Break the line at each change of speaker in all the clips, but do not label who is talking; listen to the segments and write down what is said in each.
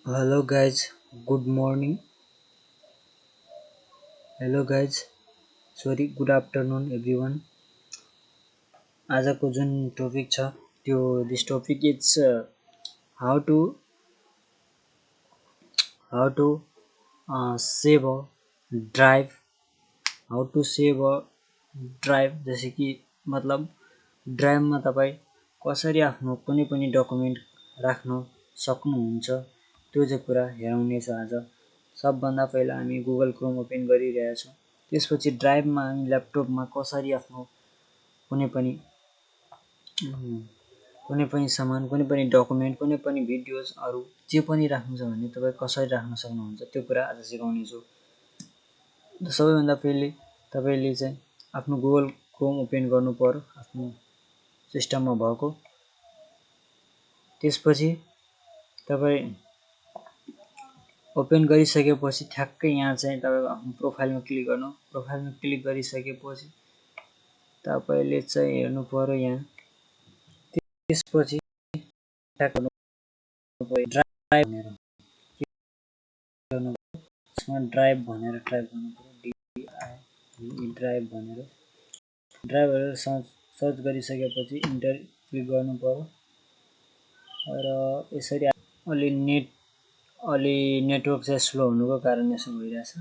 Hello guys, good morning. Hello guys, sorry, good afternoon everyone. आजको जुन topic छ त्यो this topic is how to how to save a drive how to save a drive जैसे कि मतलब ड्राइभमा तपाईँ कसरी आफ्नो कुनै पनि डकुमेन्ट राख्न सक्नुहुन्छ त्यो चाहिँ कुरा हेराउनेछ आज। सबभन्दा पहिला हामी गुगल क्रोम ओपन गरिरहेछौँ। त्यसपछि ड्राइभमा हामी ल्यापटपमा कसरी आफ्नो कुनै पनि सामान, कुनै पनि डकुमेन्ट, कुनै पनि भिडियोजहरू जे पनि राख्नु छ भने तपाईँ कसरी राख्न सक्नुहुन्छ त्यो कुरा आज सिकाउनेछु। सबैभन्दा पहिले तपाईँले चाहिँ आफ्नो गुगल क्रोम ओपन गर्नु पर्यो आफ्नो सिस्टममा भएको। त्यसपछि तपाईँ ओपन गरिसकेपछि ठ्याक्कै यहाँ चाहिँ तपाईँको आफ्नो प्रोफाइलमा क्लिक गर्नु। प्रोफाइलमा क्लिक गरिसकेपछि तपाईँले चाहिँ हेर्नु पर्यो यहाँ। त्यसपछि ड्राइभ भनेर ड्राइभ भनेर टाइप गर्नु पर्यो, ड्राइभ भनेर सर्च गरिसकेपछि इन्टर क्लिक गर्नु पर्यो र यसरी अलि नेटवर्क चाहिँ स्लो हुनुको कारण यसो भइरहेछ।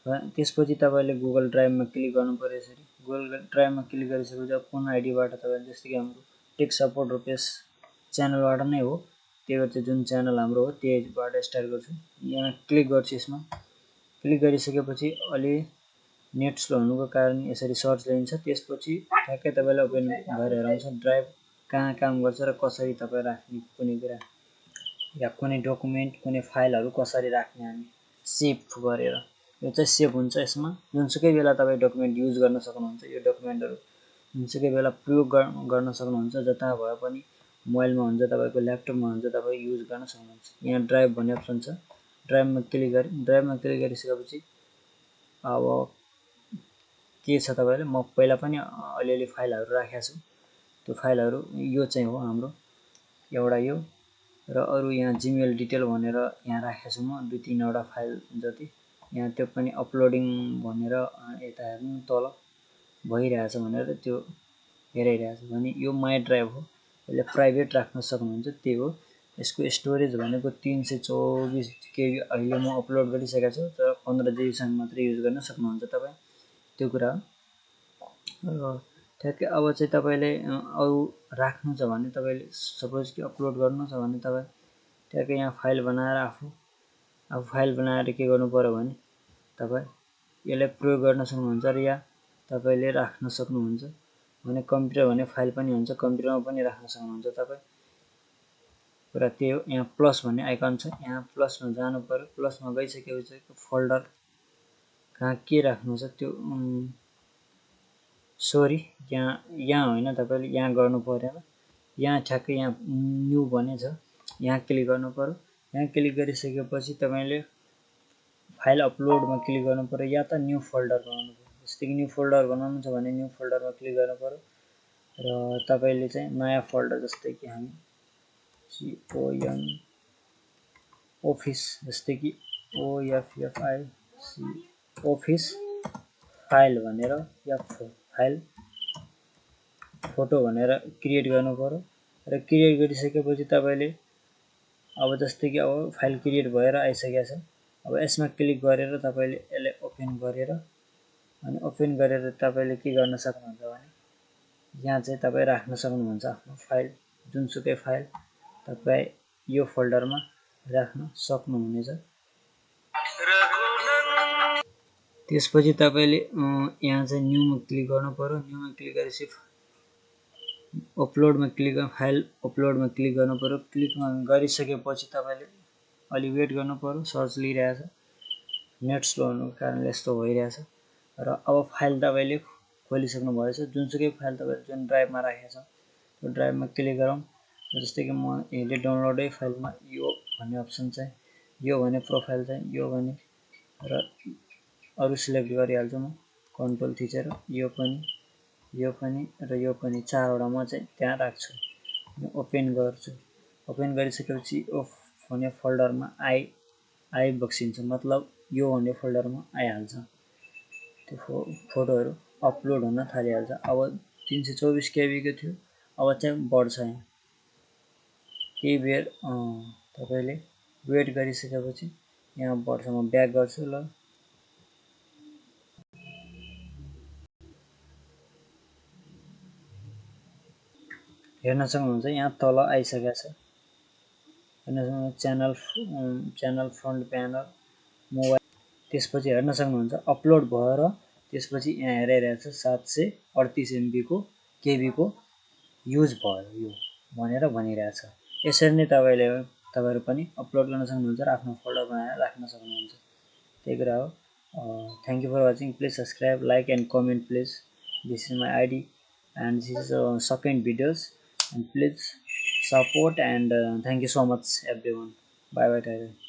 र त्यसपछि तपाईँले गुगल ड्राइभमा क्लिक गर्नु पर्यो। यसरी गुगल ड्राइभमा क्लिक गरिसकेपछि कुन आइडीबाट तपाईँले, जस्तै कि हाम्रो टेक सपोर्ट रुपियाँ च्यानलबाट नै हो, त्यही भएर चाहिँ जुन च्यानल हाम्रो हो त्यहीबाट स्टार्ट गर्छु। यहाँ क्लिक गर्छु। यसमा क्लिक गरिसकेपछि अलि नेट स्लो हुनुको कारण यसरी सर्च लिन्छ। त्यसपछि ठ्याक्कै तपाईँलाई ओपन भएर हेराउँछ ड्राइभ कहाँ काम गर्छ र कसरी तपाईँ राख्ने कुनै कुरा या कुनै डकुमेन्ट, कुनै फाइलहरू कसरी राख्ने हामी सेभ गरेर। यो चाहिँ सेभ हुन्छ। यसमा जुनसुकै बेला तपाईँ डकुमेन्ट युज गर्न सक्नुहुन्छ। यो डकुमेन्टहरू जुनसुकै बेला प्रयोग गर्न सक्नुहुन्छ। जता भए पनि मोबाइलमा हुन्छ, तपाईँको ल्यापटपमा हुन्छ, तपाईँ युज गर्न सक्नुहुन्छ। यहाँ ड्राइभ भन्ने अप्सन छ, ड्राइभमा क्लिक गरिसकेपछि अब के छ तपाईँले, म पहिला पनि अलिअलि फाइलहरू राखेको छु। त्यो फाइलहरू यो चाहिँ हो हाम्रो एउटा, यो र अरू यहाँ जिमेल डिटेल भनेर यहाँ राखेको छु म 2-3वटा फाइल जति। यहाँ त्यो पनि अपलोडिङ भनेर यता हेर्नु तल भइरहेछ भनेर त्यो हेराइरहेछ भने यो माई ड्राइभ हो। यसले प्राइभेट राख्न सक्नुहुन्छ, त्यही हो। यसको स्टोरेज भनेको 324 KB अहिले म अपलोड गरिसकेको छु, तर 15 GB मात्रै युज गर्न सक्नुहुन्छ तपाईँ, त्यो कुरा हो। ठ्याक्कै अब चाहिँ तपाईँले अरू राख्नु छ भने, तपाईँले सपोज कि अपलोड गर्नु छ भने तपाईँ ठ्याक्कै यहाँ फाइल बनाएर आफू फाइल बनाएर के गर्नु पर्यो भने तपाईँ यसलाई प्रयोग गर्न सक्नुहुन्छ र या तपाईँले राख्न सक्नुहुन्छ भने कम्प्युटर भने फाइल पनि हुन्छ, कम्प्युटरमा पनि राख्न सक्नुहुन्छ तपाईँ। कुरा त्यही हो। यहाँ प्लस भन्ने आइकन छ, यहाँ प्लसमा जानु पर्यो। प्लसमा गइसकेपछि फोल्डर कहाँ के राख्नु छ त्यो सरी यहाँ होइन, तपाईँले यहाँ गर्नु परेन। यहाँ ठ्याक्कै यहाँ न्यू भन्ने छ, यहाँ क्लिक गर्नु पर्यो। यहाँ क्लिक गरिसकेपछि तपाईँले फाइल अपलोडमा क्लिक गर्नु पर्यो या त न्यू फोल्डर बनाउनु पर्यो। जस्तै कि न्यू फोल्डर बनाउनु छ भने न्यू फोल्डरमा क्लिक गर्नु पर्यो र तपाईँले चाहिँ नयाँ फोल्डर, जस्तै कि हामी CON अफिस, जस्तै कि OFFIC अफिस फाइल भनेर या फाइल फोटो भनेर क्रिएट गर्नु पर्यो। र क्रिएट गरिसकेपछि तपाईँले अब जस्तै कि अब फाइल क्रिएट भएर आइसकेको छ। अब यसमा क्लिक गरेर तपाईँले यसलाई ओपन गरेर तपाईँले के गर्न सक्नुहुन्छ भने यहाँ चाहिँ तपाईँ राख्न सक्नुहुन्छ आफ्नो फाइल, जुनसुकै फाइल तपाईँ यो फोल्डरमा राख्न सक्नुहुनेछ। त्यसपछि तपाईँले यहाँ चाहिँ न्यूमा क्लिक गर्नु पर्यो। न्यूमा क्लिक गरेपछि फाइल अपलोडमा क्लिक गर्नु पर्यो। क्लिकमा गरिसकेपछि तपाईँले अलि वेट गर्नु पर्यो, सर्च लिइरहेछ, नेट स्लो हुनुको कारणले यस्तो भइरहेछ। र अब फाइल तपाईँले खोलिसक्नु भएछ। जुनसुकै फाइल तपाईँले जुन ड्राइभमा राखेको छ त्यो ड्राइभमा क्लिक गरौँ। जस्तै कि म हेर्दै डाउनलोडै फाइलमा यो भन्ने अप्सन चाहिँ, यो भने प्रोफाइल चाहिँ यो भने र अरू सिलेक्ट गरिहाल्छु म कन्ट्रोल थिचेर, यो पनि र यो पनि 4वटा म चाहिँ त्यहाँ राख्छु। ओपन गर्छु। ओपन गरिसकेपछि यो भन्ने फोल्डरमा आइबक्सिन्छ, मतलब यो भन्ने फोल्डरमा आइहाल्छ। त्यो फोटोहरू अपलोड हुन थालिहाल्छ। अब 324 केबीको थियो, अब चाहिँ बढ्छ। यहाँ केही बेर तपाईँले वेट गरिसकेपछि यहाँ बढ्छ। म ब्याक गर्छु ल। हेर्न सक्नुहुन्छ यहाँ तल आइसकेको छ। हेर्न सक्नुहुन्छ च्यानल फ्रन्ट प्यानल मोबाइल। त्यसपछि हेर्न सक्नुहुन्छ अपलोड भएर त्यसपछि यहाँ हेराइरहेको छ 738 MB को केबीको युज भयो यो भनेर भनिरहेछ। यसरी नै तपाईँहरू पनि अपलोड गर्न सक्नुहुन्छ र आफ्नो फोल्डर बनाएर राख्न सक्नुहुन्छ। त्यही कुरा हो। Thank you for watching. Please subscribe, like and comment please. This is my ID and this is second videos, and please support and thank you so much everyone. Bye bye.